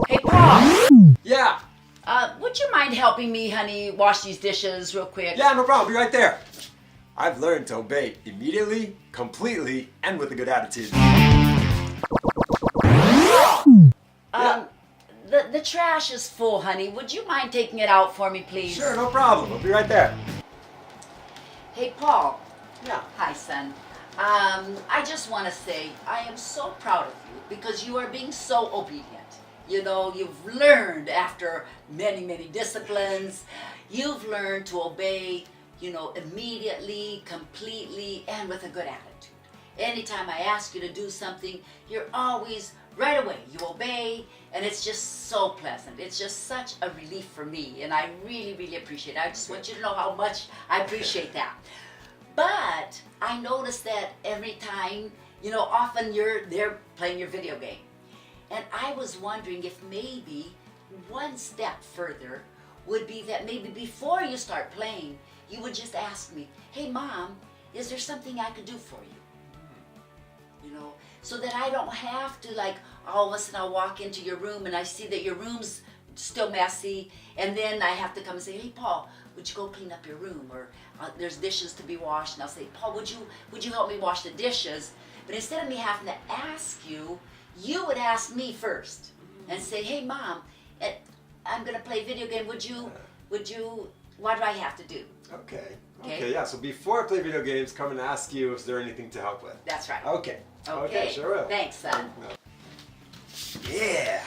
Hey, Paul, Yeah. would you mind helping me, honey, wash these dishes real quick? Yeah, no problem. Be right there. I've learned to obey immediately, completely, and with a good attitude. Yeah. The trash is full, honey. Would you mind taking it out for me, please? Sure, no problem. I'll be right there. Hey, Paul. Yeah. Hi, son. I just want to say I am so proud of you because you are being so obedient. You know, you've learned after many, many disciplines, you've learned to obey, you know, immediately, completely, and with a good attitude. Anytime I ask you to do something, you're always right away. You obey, and it's just so pleasant. It's just such a relief for me, and I really, really appreciate it. I just want you to know how much I appreciate that. But I notice that every time, you know, often you're there playing your video game. And I was wondering if maybe one step further would be that maybe before you start playing, you would just ask me, hey, Mom, is there something I could do for you? You know, so that I don't have to, like, all of a sudden I'll walk into your room and I see that your room's still messy, and then I have to come and say, hey, Paul, would you go clean up your room? Or there's dishes to be washed, and I'll say, Paul, would you help me wash the dishes? But instead of me having to ask you, you would ask me first and say, hey, Mom, I'm going to play video game. What do I have to do? Okay. Okay. Okay, yeah. So before I play video games, come and ask you, is there anything to help with? That's right. Okay. Okay, sure will. Thanks, son. Yeah.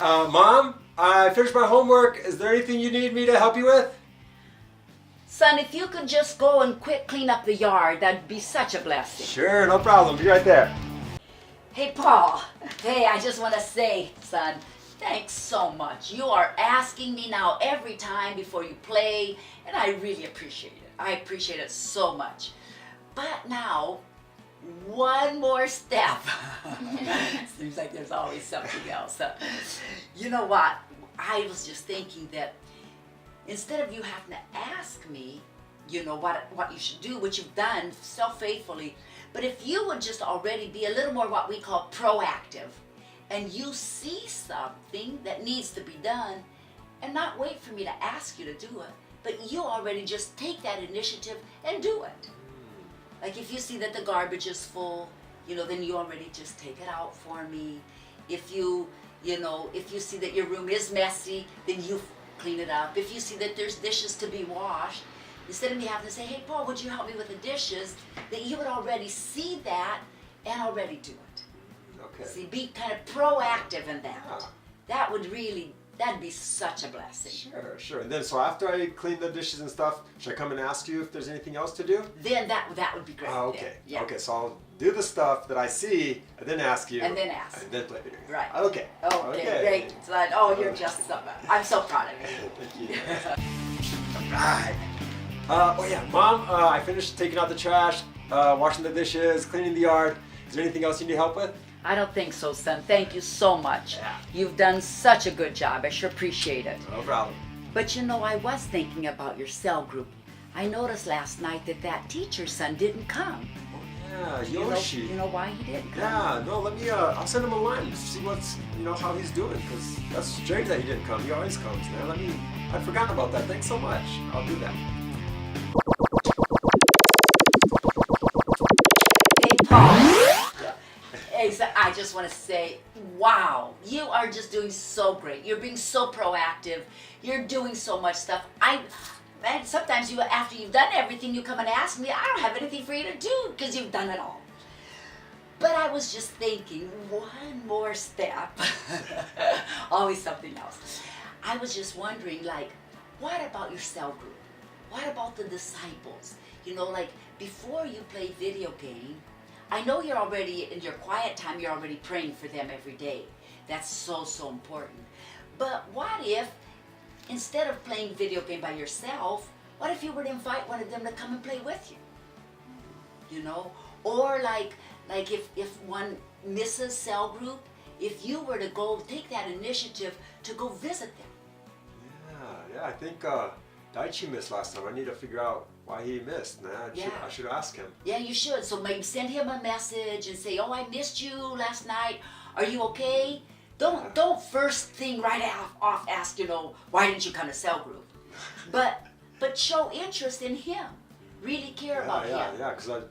Mom, I finished my homework. Is there anything you need me to help you with? Son, if you could just go and quick clean up the yard, that'd be such a blessing. Sure, no problem. Be right there. Hey, Paul. Hey, I just want to say, son, thanks so much. You are asking me now every time before you play, and I really appreciate it. I appreciate it so much. But now, one more step. Seems like there's always something else. You know what? I was just thinking that instead of you having to ask me, you know, what you should do, which you've done so faithfully, but if you would just already be a little more what we call proactive, and you see something that needs to be done, and not wait for me to ask you to do it, but you already just take that initiative and do it. Like if you see that the garbage is full, you know, then you already just take it out for me. If you see that your room is messy, then you clean it up. If you see that there's dishes to be washed, instead of me having to say, hey, Paul, would you help me with the dishes, that you would already see that and already do it. Okay. See, be kind of proactive in that. Ah. That'd be such a blessing. Sure. And then, so after I clean the dishes and stuff, should I come and ask you if there's anything else to do? Then that would be great. Okay. Then. Yeah. Okay, so I'll do the stuff that I see, and then ask you. And then ask. And then play video games. Right. Okay. Okay, great. Son. Oh, you're just so, I'm so proud of you. Thank you. Alright. Oh yeah, Mom, I finished taking out the trash, washing the dishes, cleaning the yard. Is there anything else you need help with? I don't think so, son. Thank you so much. Yeah. You've done such a good job. I sure appreciate it. No problem. But you know, I was thinking about your cell group. I noticed last night that teacher's son didn't come. Yeah, You Yoshi. know why he didn't come? Yeah, no, let me, I'll send him a line to see how he's doing, because that's strange that he didn't come. He always comes, man. I'd forgotten about that. Thanks so much. I'll do that. Hey, Paul. Hey, so I just want to say, wow, you are just doing so great. You're being so proactive. You're doing so much stuff. Man, sometimes after you've done everything, you come and ask me, I don't have anything for you to do because you've done it all. But I was just thinking, one more step. Always something else. I was just wondering, like, what about your cell group? What about the disciples? You know, like, before you play video game, I know you're already, in your quiet time, you're already praying for them every day. That's so, so important. But what if, instead of playing video game by yourself, what if you were to invite one of them to come and play with you? You know? Or like if one misses cell group, if you were to go take that initiative to go visit them. Yeah, I think Daichi missed last time. I need to figure out why he missed. I should ask him. Yeah, you should. So maybe send him a message and say, oh, I missed you last night. Are you okay? Don't first thing right off ask, why didn't you come to cell group? But show interest in him. Really care about him. Yeah, because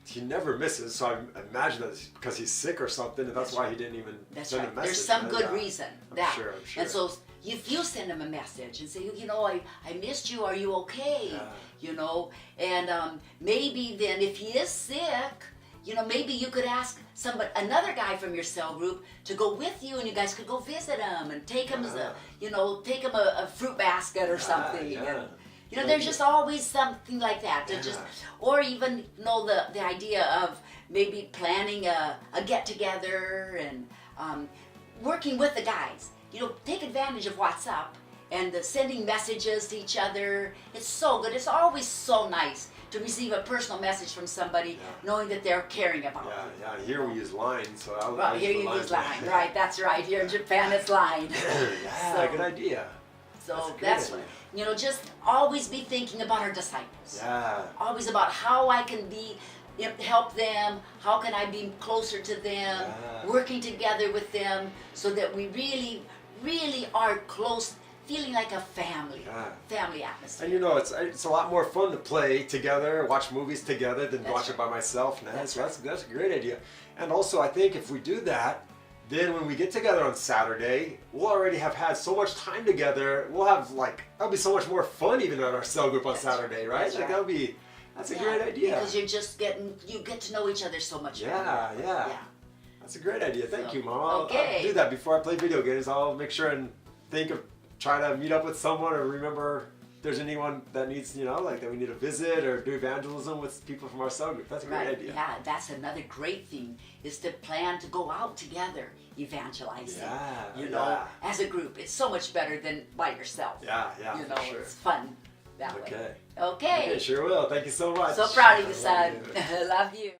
he never misses, so I imagine that it's because he's sick or something, and that's why he didn't even send a message. There's some good reason. I'm sure. And so if you send him a message and say, I missed you, are you okay? Yeah. And maybe then if he is sick, maybe you could ask another guy from your cell group to go with you, and you guys could go visit him and take him take him a fruit basket or something. Yeah. And, there's just always something like that to or even the idea of maybe planning a get together and working with the guys. Take advantage of WhatsApp and sending messages to each other. It's so good. It's always so nice to receive a personal message from somebody, knowing that they're caring about you. Yeah. Here we use Line, so here you use Line, right? That's right. Here in Japan, it's Line. Good idea. So that's just always be thinking about our disciples. Yeah. Always about how I can help them, how can I be closer to them, working together with them so that we really, really are close, feeling like a family, family atmosphere. And it's a lot more fun to play together, watch movies together than watch it by myself. That's a great idea. And also I think if we do that, then when we get together on Saturday, we'll already have had so much time together. We'll have that'll be so much more fun even at our cell group on Saturday, right? That's a great idea. Because you get to know each other so much better. Yeah. That's a great idea. Thank you, Mom. I'll do that before I play video games. I'll make sure and think of trying to meet up with someone or remember if there's anyone that needs, that we need to visit or do evangelism with people from our cell group. That's a great idea. Yeah, that's another great thing is to plan to go out together evangelizing. As a group. It's so much better than by yourself. Yeah, for sure. It's fun that way. Okay. Okay. Sure will. Thank you so much. So proud of you, son. Love you.